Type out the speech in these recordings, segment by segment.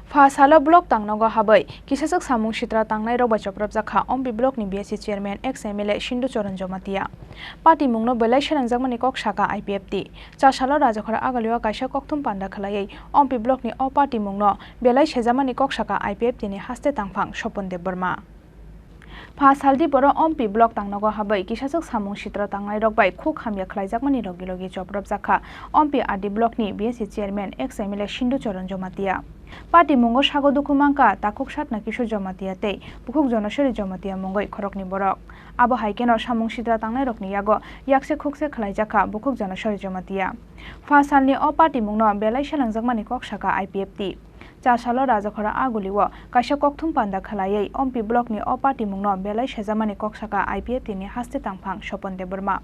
Fasalo blok Tangnogo Habwi, Kisasuk SamungSitra Tangnairokbai Choprobjakha Ompi blok ni BAC chairman ExMLA Sindhu Charan Jamatia. Party mungno belai sharangjakmani kok saka IPFT. Chasalo rajakhora agaliwa kaisa kokthum panda khalayai Ompi blok ni o party mungno belai sejamani kok saka IPFT ni haste tangphang Sopon Deborma. Pasaldi boro Ompi blok Tangnogo Habwi Kisasuk SamungSitra Tangnairokbai khuk hamya khlaijakmani logi Choprobjakha Ompi adi blok ni BAC chairman ExMLA Sindhu Charan Jamatia. Party mungo sago dukumangka takuk satna kishu Jamatia tei bukuk jonashori Jamatia mungoi khorokni borok abo haikeno SamungSitra Tangnairokni yago yakse khukse khlaijakha bukuk jonashori Jamatia. Fasalni o party mungno belai shalangjakmani kok saka IPFT. Chasalo rajakhora aguliwo kaisa kokthum panda khalayai Ompi blok ni o party mungno belai sejamani kok saka IPFT ni haste tangphang Sopon Deborma.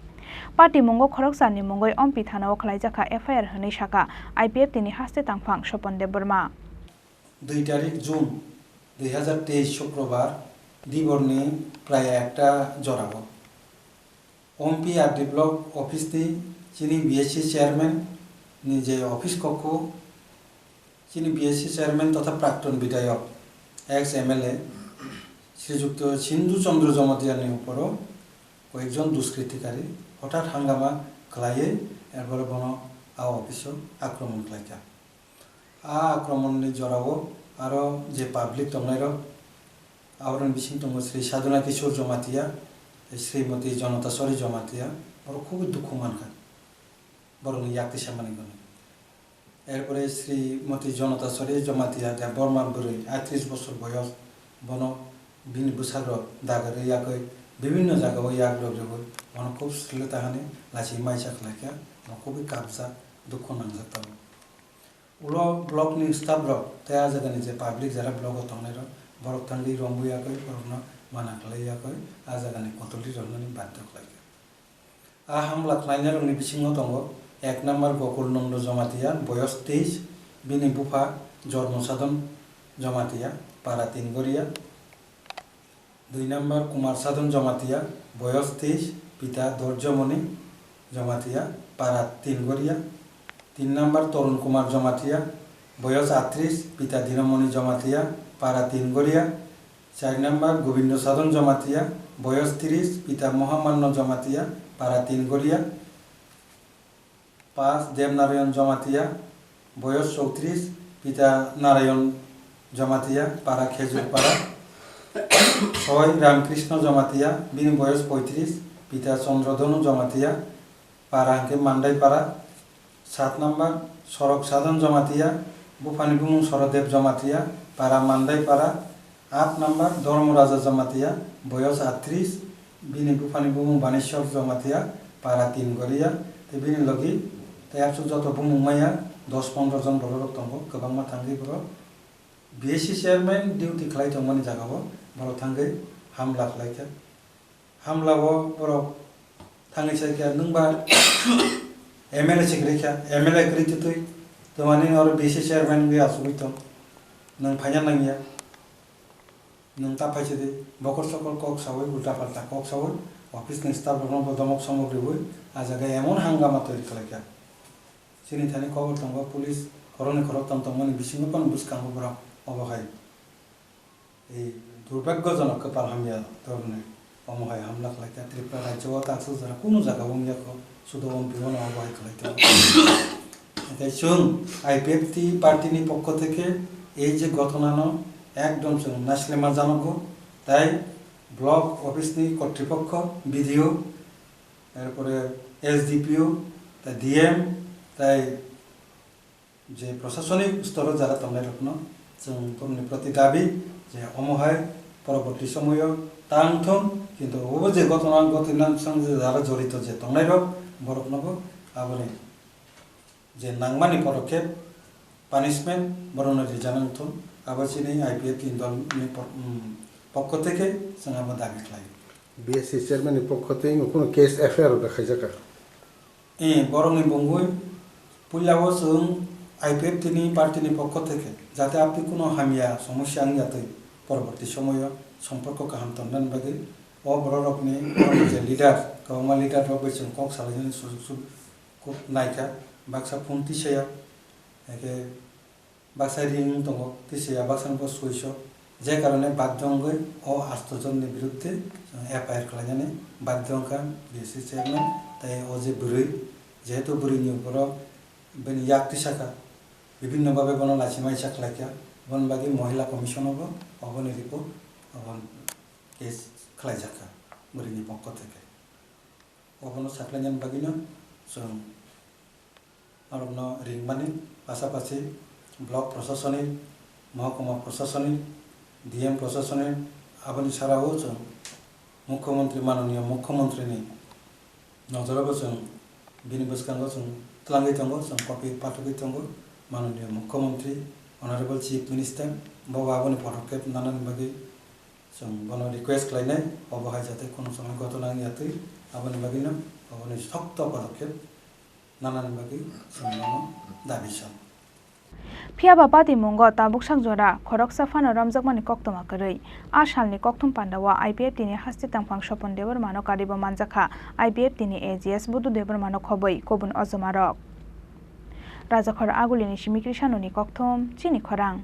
Party mungo khoroksani mungoi Ompi thanao khlaijakha FIR hwnei saka IPFT ni haste tangphang Sopon Deborma. 2 তারিখ June 2023 শুক্রবার দিবর্ণি প্রায় একটা জড়াবো ওমপি RD block অফিসনি চিনি BSc chairman নিজে office কক্ষ চিনি BSc chairman তথা প্রাক্তন বিধায়ক এক্স-এমএলএ শ্রীযুক্ত সিন্ধু চন্দ্র জমাতিয়ার উপরও কয়েকজন দুষ্কৃতিকারী হঠাৎ হাঙ্গামা খালাইয়ে এরপরে বন অফিসও আক্রমণ খালাইছে আক্রমণনি জড়াবো আরো যে পাবলিক দংনাইর আবরণ বিসিং দङ শ্রী সাধনা কিশোর জমাতিয়া শ্রীমতী জনতাশ্বরী জমাতিয়া বড় খুব দুঃখ মানখা বড় ইয়াকে সামানি গণ এরপরে শ্রীমতী জনতাশ্বরী জমাতিয়া যা বর্মান বুড়ি 38 বছর বয়স বন বিনি বুসাগ্র দাগারে ইয়াকে বিভিন্ন জায়গায় ইয়াক লগ্রব বন খুব শ্লীলতাহানি লাসি মাইসা খলাইকা খুবই কাবজা দুঃখ নাংজাতা উলো ব্লক নি স্টাফ রক তায়া জাগানি যে পাবলিক যারা ব্লক তংনাইর বরক থাঙ্গি রম্বুয়াকই বরকনা মানা খালাইয়াকই আ জাগানি কতলি রননি বাধ্য খালাইকা আ হামলা খালাইনার নি বিসিংও দङ 1 নাম্বার গকুল নন্দ জমাতিয়া বয়স 23 বিনি বুফা জন্ম সাধন জমাতিয়া পাড়া 3 গড়িয়া 2 নাম্বার কুমার সাধন জমাতিয়া বয়স 23 পিতা দর্জমণি জমাতিয়া পাড়া 3 গড়িয়া 3 নাম্বার তরুণ কুমার জমাতিয়া বয়স 38 পিতা দীনমণি জমাতিয়া পাড়া 3 গড়িয়া 4 নাম্বার গোবিন্দ সাধন জমাতিয়া বয়স 30 পিতা মহামান্য জমাতিয়া পাড়া 3 গড়িয়া 5 দেবনারায়ণ জমাতিয়া বয়স 34 পিতা নারায়ণ জমাতিয়া পাড়া খেজুরপাড়া 6 রামকৃষ্ণ জমাতিয়া বিনি বয়স 35 পিতা চন্দ্রধনু জমাতিয়া পাড়া আঙ্কে মান্ডাইপাড়া 7 নাম্বার সড়ক সাধন জমাতিয়া বুফানি বুমুং সরদেব জমাতিয়া পাড়া মান্দাইপাড়া 8 নাম্বার ধর্মরাজা জমাতিয়া বয়স 38 বিনি বুফানি বুমুং বানেশ্বর জমাতিয়া পাড়া 3 গড়িয়া তে বিনি লগি তায়ারসু যত বুমুং মাইয়া 10-15 জন বড় দङ गोबांमा थांगै बर বিএসসি চেয়ারম্যান ডিউটি খালাই দङमानि জাগাबो বড় थांगै हामला खालायखा हामलाबो बड़ थांगै सायखा नोंबा एमएलए सिग्रेखा एमएलए करिते तुई तमानि और बीसी चेयरमैन भी आसुबितो नों फाइना नांगिया नों तापाइसे दे बकर सकल कक सावै उल्टा पाल्टा कक सावै ऑफिस नि स्टाफ रन बदमक सामग्री होय आजागा एमन हांगामा तैरि खालायखा सिनि थानि खबर दङ पुलिस करने खरक तमतमनि बिसिङो पन बुसकांगो बरा अबहाय ए दुर्भाग्यजनक कपाल हामिया तरने अमहाय हामला खालायखा त्रिपुरा राज्यआव ताकसु जरा कोनो जागा बंगियाखौ सुदो ओमपि वन अबहाय खालायखा তাই শুন আইপিএফটি পার্টিনি পক্ষ থেকে এই যে ঘটনানো একদম শুন নাসলেমা জানাবো তাই ব্লক অফিসনি কর্তৃপক্ষ বিডিও এরপরে এসডিপিও তাই ডিএম তাই যে প্রশাসনিক স্তরে যারা তংনাইরকনো जों তমনি প্রতি দাবি যে অমহায় পরবর্তী সময় তাংথন কিন্তু ও যে ঘটনার সঙ্গে যারা জড়িত যে তংনাইরক বরকনগো আবনে যে নাংমানি পদক্ষেপ পানিশমেন্ট বরণরি জানাংথন আবাসিনি আইপিএফটি দলনি পক্ষ থেকে जों আমরা দাবি খাই বিএসসি চেয়ারম্যানের পক্ষ থেকে কোনো কেস এফআইআর দেখাই যাকা বরংনি বঙ্গই পুলিয়াও जों আইপিএফটি পার্টিনি পক্ষ থেকে যাতে আপনি কোনো হামিয়া সমস্যা আনিয়াতে পরবর্তী সময় সম্পর্ক কাহাম তন্দান বাগে ও বড় রকমনি যে লিডার গভর্নমেন্ট লিডার হবে जों কক সালাইনি সুযোগ নাইকা বাক্সা ফোনটি সেয়া একে বাক্সায় রিং দङ তিসিয়া বাক্সাनिफ्राय 600 যে কারণে বাধ্যঙ্গই ও 8 জনের বিরুদ্ধে এফআইআর খালাইনাनै বাধ্যঙ্কা বিএসসি চেয়ারম্যান তাই ও যে বুড়ি যেহেতু বুড়িनि উপরাव বেনি ইয়াক্তি শাখা বিভিন্নভাবে বন লাচিমাই চাকলাইকা বনবাগি মহিলা কমিশনারও অবনি রিপোর্ট অবন কেস খালাইজাখা বুড়িनि পক্ষ থেকে অবন চাকলাইনান বাগিনো जों आरोनो रिंमानि पासापासि ब्लक प्रशासनिक महकुमा प्रशासनिक डीएम प्रशासनिक आबनि साराव जों मुख्यमंत्री माननीय मुख्यमंत्रीनि नजराव जों बिनि बसखांगाव जों tlangै दङ जों कपि पाठकै दङ माननीय मुख्यमंत्री अनारेबल चीफ मिनिस्टर बाव आबनि पदक्षेप नानानि बागै जों बनो रिक्वेस्ट खालायनाय अबहाय जाते कोनो समय घटना यातै आबनि बागैनो आबनि शक्त पदक्षेप नानानि बागै जों दाबि सान Phiaba Pati Mungo Tabuk Sakjora Khorok Safana Ramjakmani Koktoma Korei Ashalni Koktum Pandawa IPF tini Hasti Tangphang Sopon Debar Mano Karibo Manjakha IPF tini AGS Budu Debar Mano Khoboi Kobun Ozomarok Rajakhor Agulini Shimikri Shanoni Koktum Chini Khorang